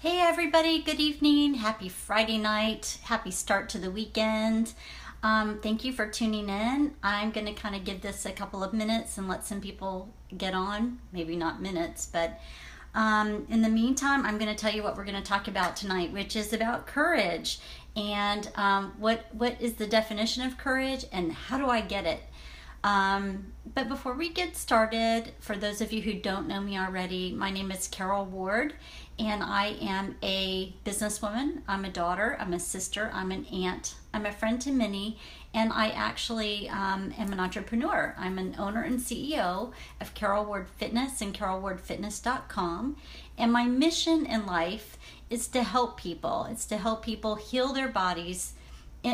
Hey everybody, good evening. Happy Friday night. Happy start to the weekend. Thank you for tuning in. I'm going to kind of give this a couple of minutes and let some people get on. Maybe not minutes, but in the meantime, I'm going to tell you what we're going to talk about tonight, which is about courage and what is the definition of courage and how do I get it? But before we get started, for those of you who don't know me already, my name is Carol Ward, and I am a businesswoman. I'm a daughter, I'm a sister, I'm an aunt, I'm a friend to many, and I actually am an entrepreneur. I'm an owner and CEO of Carol Ward Fitness and carolwardfitness.com, and my mission in life is to help people. It's to help people heal their bodies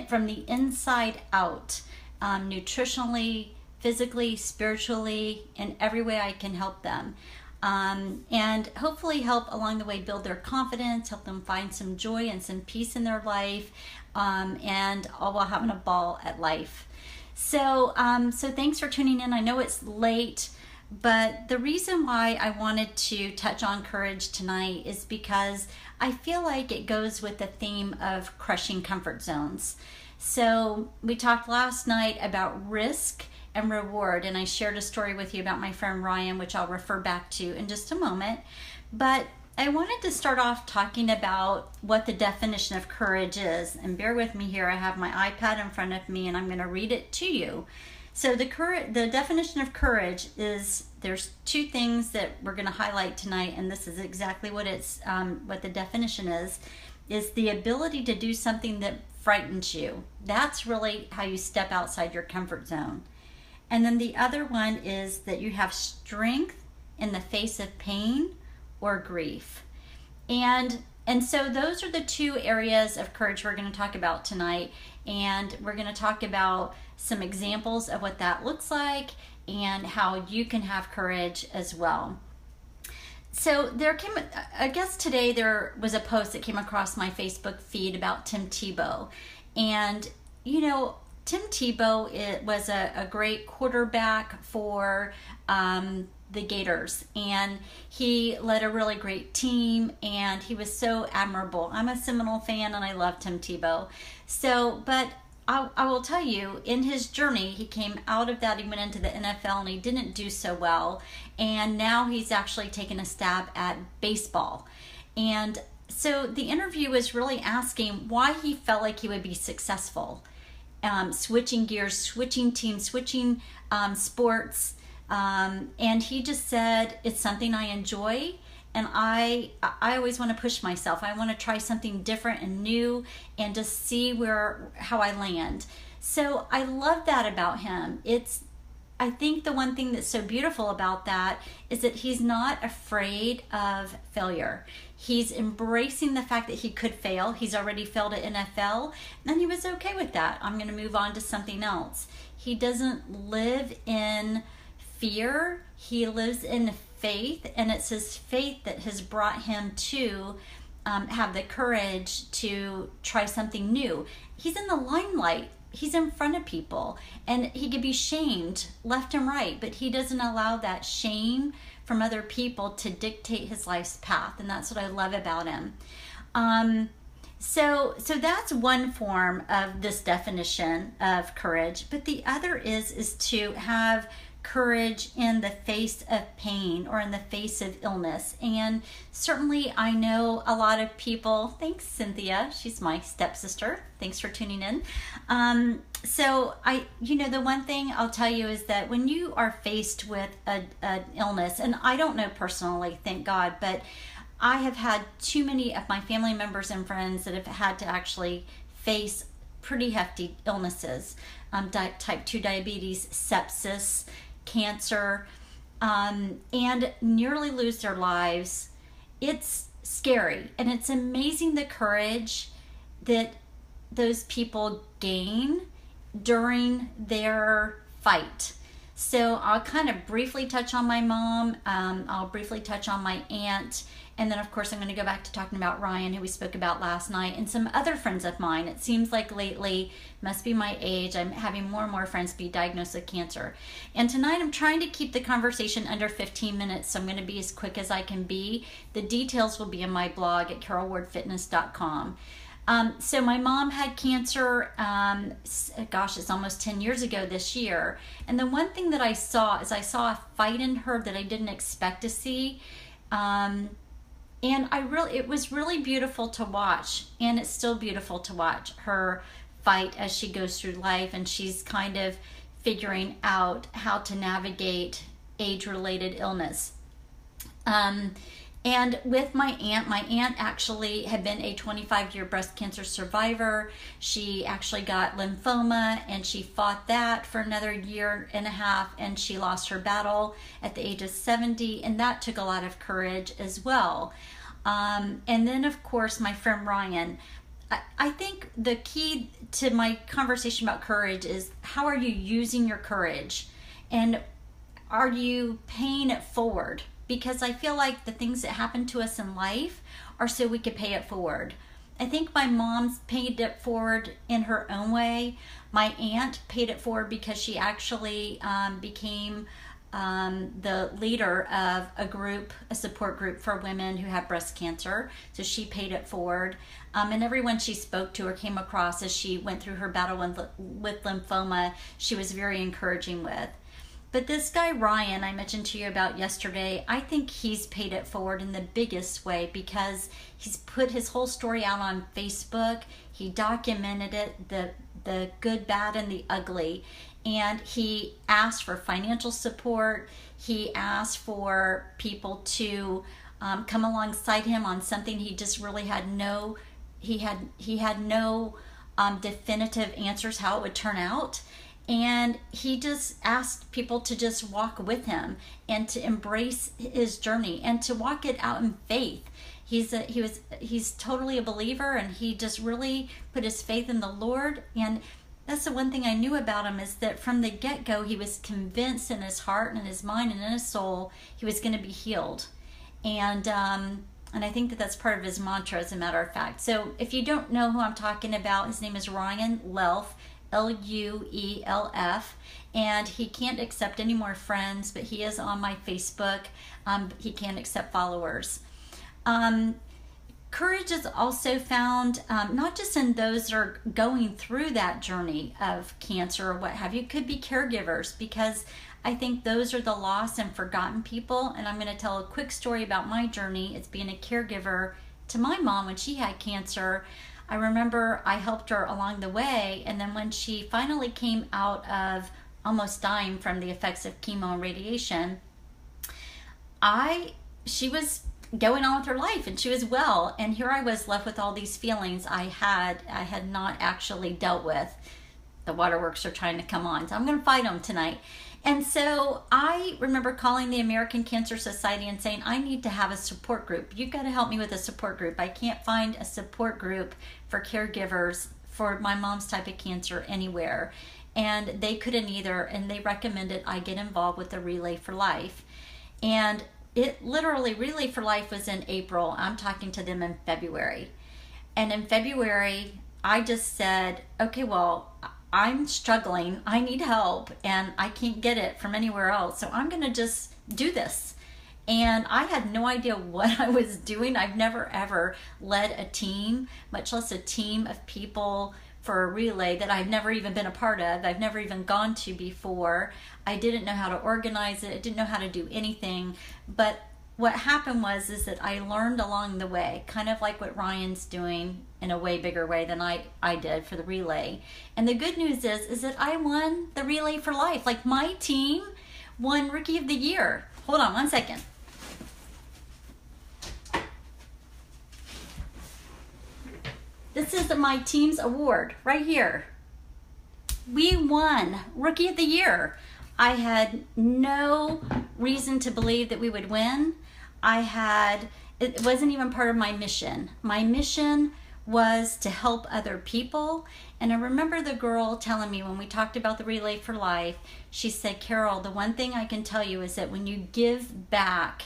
from the inside out, nutritionally, physically, spiritually, in every way I can help them. And hopefully help along the way build their confidence, help them find some joy and some peace in their life, and all while having a ball at life. So thanks for tuning in. I know it's late, but the reason why I wanted to touch on courage tonight is because I feel like it goes with the theme of crushing comfort zones. So we talked last night about risk and reward, and I shared a story with you about my friend Ryan, which I'll refer back to in just a moment. But I wanted to start off talking about what the definition of courage is. And bear with me here, I have my iPad in front of me and I'm going to read it to you. So the definition of courage is, there's two things that we're going to highlight tonight, and this is exactly what what the definition is the ability to do something that frightens you. That's really how you step outside your comfort zone. And then the other one is that you have strength in the face of pain or grief. And so those are the two areas of courage we're going to talk about tonight. And we're going to talk about some examples of what that looks like and how you can have courage as well. So I guess today there was a post that came across my Facebook feed about Tim Tebow. And, Tim Tebow was a great quarterback for the Gators, and he led a really great team, and he was so admirable. I'm a Seminole fan, and I love Tim Tebow. But I will tell you, in his journey, he came out of that, he went into the NFL, and he didn't do so well, and now he's actually taken a stab at baseball. And so the interview was really asking why he felt like he would be successful. Switching gears, switching teams, switching sports, and he just said, it's something I enjoy, and I always want to push myself. I want to try something different and new and just see how I land. So I love that about him. I think the one thing that's so beautiful about that is that he's not afraid of failure. He's embracing the fact that he could fail. He's already failed at NFL, and he was okay with that. I'm going to move on to something else. He doesn't live in fear. He lives in faith, and it's his faith that has brought him to have the courage to try something new. He's in the limelight. He's in front of people, and he could be shamed left and right, but he doesn't allow that shame from other people to dictate his life's path, and that's what I love about him. So that's one form of this definition of courage, but the other is to have courage in the face of pain or in the face of illness. And certainly I know a lot of people, thanks Cynthia, she's my stepsister, thanks for tuning in. So the one thing I'll tell you is that when you are faced with an illness, and I don't know personally, thank God, but I have had too many of my family members and friends that have had to actually face pretty hefty illnesses, type 2 diabetes, sepsis, cancer, and nearly lose their lives. It's scary, and it's amazing the courage that those people gain during their fight. So I'll kind of briefly touch on my mom. I'll briefly touch on my aunt. And then, of course, I'm going to go back to talking about Ryan, who we spoke about last night, and some other friends of mine. It seems like lately, must be my age, I'm having more and more friends be diagnosed with cancer. And tonight, I'm trying to keep the conversation under 15 minutes, so I'm going to be as quick as I can be. The details will be in my blog at carolwardfitness.com. So my mom had cancer, gosh, it's almost 10 years ago this year. And the one thing that I saw is I saw a fight in her that I didn't expect to see. And it was really beautiful to watch, and it's still beautiful to watch her fight as she goes through life, and she's kind of figuring out how to navigate age-related illness. And with my aunt actually had been a 25-year breast cancer survivor. She actually got lymphoma, and she fought that for another year and a half, and she lost her battle at the age of 70, and that took a lot of courage as well. And then, of course, my friend Ryan. I think the key to my conversation about courage is, how are you using your courage? And are you paying it forward? Because I feel like the things that happen to us in life are so we could pay it forward. I think my mom's paid it forward in her own way. My aunt paid it forward because she actually became the leader of a support group for women who have breast cancer. So she paid it forward. And everyone she spoke to or came across as she went through her battle with lymphoma, she was very encouraging with. But this guy, Ryan, I mentioned to you about yesterday, I think he's paid it forward in the biggest way, because he's put his whole story out on Facebook. He documented it, the good, bad, and the ugly. And he asked for financial support. He asked for people to come alongside him on something he just really had no definitive answers how it would turn out. And he just asked people to just walk with him and to embrace his journey and to walk it out in faith. He's totally a believer, and he just really put his faith in the Lord. And that's the one thing I knew about him, is that from the get-go, he was convinced in his heart and in his mind and in his soul he was going to be healed. And I think that that's part of his mantra, as a matter of fact. So if you don't know who I'm talking about, his name is Ryan Lelf. L-U-E-L-F, and he can't accept any more friends, but he is on my Facebook. He can't accept followers. Courage is also found not just in those that are going through that journey of cancer or what have you. It could be caregivers, because I think those are the lost and forgotten people. And I'm going to tell a quick story about my journey. It's being a caregiver to my mom when she had cancer. I remember I helped her along the way, and then when she finally came out of almost dying from the effects of chemo and radiation, she was going on with her life, and she was well, and here I was left with all these feelings I had not actually dealt with. The waterworks are trying to come on, so I'm going to fight them tonight. And so I remember calling the American Cancer Society and saying, I need to have a support group. You've got to help me with a support group. I can't find a support group for caregivers for my mom's type of cancer anywhere. And they couldn't either, and they recommended I get involved with the Relay for Life. And it literally, Relay for Life was in April. I'm talking to them in February. And in February, I just said, okay, well, I'm struggling, I need help, and I can't get it from anywhere else, so I'm going to just do this. And I had no idea what I was doing. I've never ever led a team, much less a team of people for a relay that I've never even been a part of. I've never even gone to before. I didn't know how to organize it. I didn't know how to do anything. But what happened is that I learned along the way, kind of like what Ryan's doing in a way bigger way than I did for the relay. And the good news is that I won the Relay for Life. Like, my team won Rookie of the Year. Hold on one second. This is my team's award right here. We won Rookie of the Year. I had no reason to believe that we would win. It wasn't even part of my mission. My mission was to help other people. And I remember the girl telling me when we talked about the Relay for Life, she said, Carol, the one thing I can tell you is that when you give back,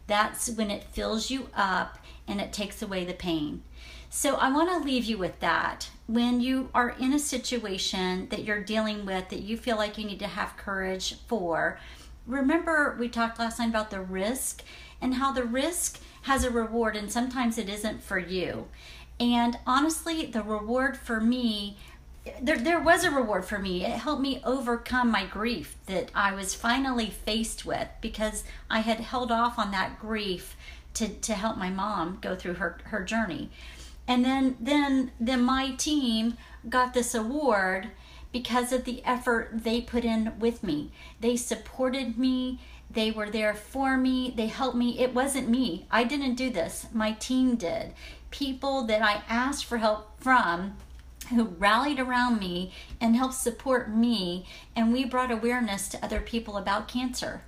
that's when it fills you up and it takes away the pain. So I want to leave you with that. When you are in a situation that you're dealing with that you feel like you need to have courage for, remember we talked last night about the risk and how the risk has a reward, and sometimes it isn't for you. And honestly, the reward for me, there was a reward for me. It helped me overcome my grief that I was finally faced with, because I had held off on that grief to help my mom go through her journey. And then my team got this award because of the effort they put in with me. They supported me. They were there for me. They helped me. It wasn't me. I didn't do this. My team did. People that I asked for help from, who rallied around me and helped support me, and we brought awareness to other people about cancer.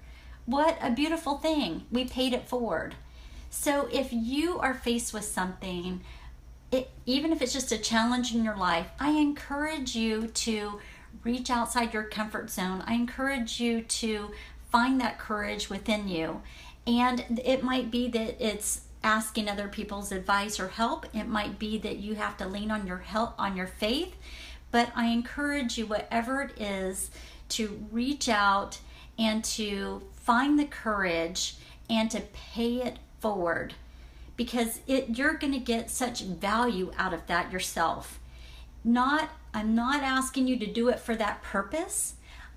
What a beautiful thing. We paid it forward. So if you are faced with something, even if it's just a challenge in your life, I encourage you to reach outside your comfort zone. I encourage you to find that courage within you. And it might be that it's asking other people's advice or help. It might be that you have to lean on your help, on your faith. But I encourage you, whatever it is, to reach out and to find the courage and to pay it forward, because you're going to get such value out of that yourself. I'm not asking you to do it for that purpose.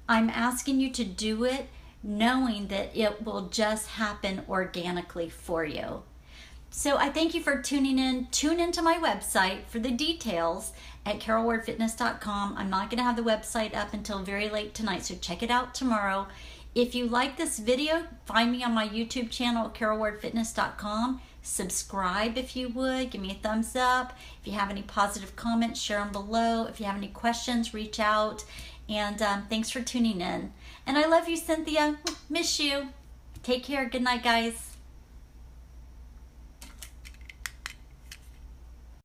I'm asking you to do it knowing that it will just happen organically for you. So I thank you for tuning in. Tune into my website for the details at carolwardfitness.com. I'm not going to have the website up until very late tonight, so check it out tomorrow. If you like this video, find me on my YouTube channel at carolwardfitness.com. Subscribe if you would. Give me a thumbs up. If you have any positive comments, share them below. If you have any questions, reach out. And thanks for tuning in. And I love you, Cynthia. Miss you. Take care. Good night, guys.